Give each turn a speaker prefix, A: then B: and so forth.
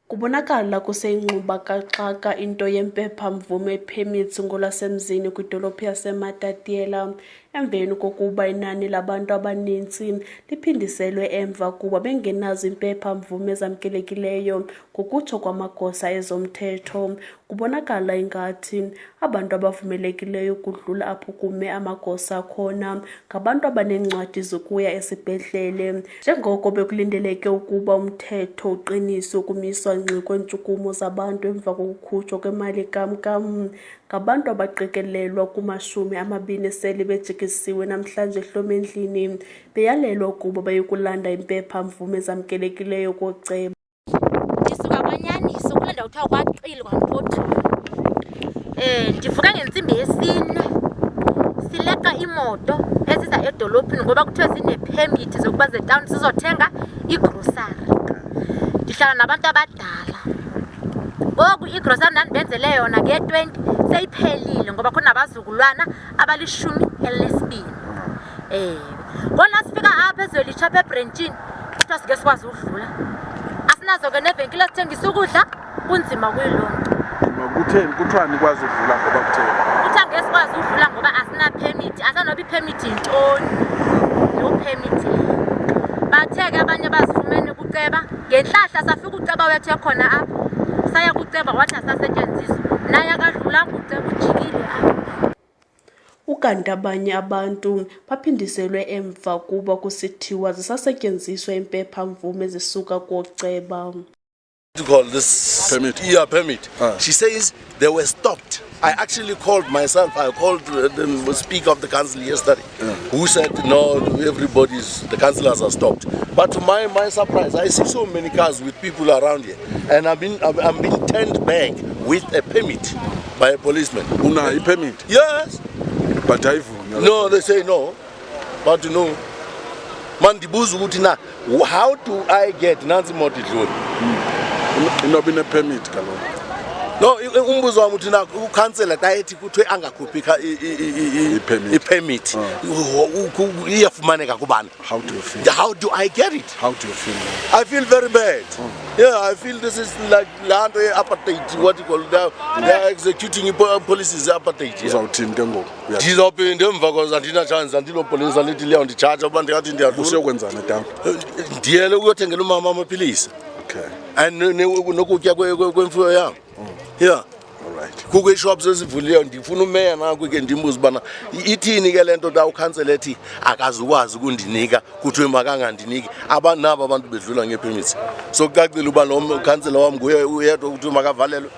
A: Kubonakala kuseyinxuba kaxaka into yempepha mvume permits ngolwasemzini kwidolophu yaseMatatiele emveni kokuba inani labantu abaninzi liphindiselwe emva kuba bengenazo impepha mvume ezamkelekileyo ngokutsho kwamagosa ezomthetho. Kubonakala ingathi abantu abavumelekileyo ukudlula apho kume amagosa khona ngabantu abanencwadi zokuya esibhedlele, njengoko bekulindeleke ukuba umthetho uqinise ukumiswa ngxi kweentshukumo zabantu emva kokukhutshwa kwemali kamkam ngabantu abaqikelelwa kuma-20 sele bejikisiwe namhlanje ehlomendlini beyalelwa ukuba bayokulanda impepha mvume ezamkelekileyo koceba.
B: Ndisuka kwanyaniso kule ndawo kuthiwa kwaQili kwaMphothu. Ndivuka ngentsimbi yesine sileqa imoto eziza edolophini ngoba kuthiwe zinephemithi zokuba zetawuni sizothenga igrosari. Ndihlala nabantu abadala. Ngoku igrosari ndandibenzele yona nge-20 seyiphelile ngoba khona abazukulwana abali-12. Kona sifika apha ezolitsha apha ebrentshini kuthiwa sike sikwazi udlula. Asinazo ke nevenkile sithengisa ukudla kunzima kuyilonto.
C: Kutheni kuthiwa nikwazi ukudlula ngoba kutheni?
B: Kuthiwa ngeke sikwazi udlula ngoba asina permit, asanoba i-permit yintoni lo permit. Bathe-ke abanye bazifumene kuceba ngenhlahla safika uceba wethu ekhona apha saya kuceba wathi asasetyenziswa naye akadlulanga uceba ujikile apha.
A: Ukanti abanye abantu baphindiselwe emva kuba kusithiwa zisasetyenziswa impepha mvume zisuka koceba.
D: To call this
C: Permit.
D: Yeah, permit. She says they were stopped. I actually called myself. I called the speaker of the council yesterday, who said no, the councillors are stopped. But to my surprise, I see so many cars with people around here, and I'm being turned back with a permit by a policeman.
C: Una a permit?
D: Yes.
C: But
D: No, they say no. But you know, mandibuzu ukuthi na, how do I get nansi imoto idlule?
C: inobine permit kaloku.
D: No, umbuzo wami uthi na ukhansela dayethi kuthiwe angakhuphi i-permit. Iyafumaneka kubantu.
C: How do you feel?
D: How do I get it?
C: How do you feel?
D: I feel very bad. Yeah, I feel this is like land apartheid, what you call it. They are executing policies apartheid.
C: Uzawuthini ke ngoku?
D: Ndizophinda emva koza andina chance andilo police alithi leyo ndicharge abantu ngathi ndiyadlula.
C: Useyokwenzana tam?
D: Ndiyele ukuyothengela umama amaphilisi.
C: Okay.
D: And nokutya kwemfuyo yam. Yeah.
C: Alright.
D: Kukho ishops ezivulileyo ndifuna umeya naku ke ndimbuza bana ithini ke lento da ukhansela ethi akazukwazi ukundinika kuthiwe makangandiniki nabo abantu bedlula ngepermits. So kucacile uba lo khansela wami nguye uyedwa ukuthi makavalelwe.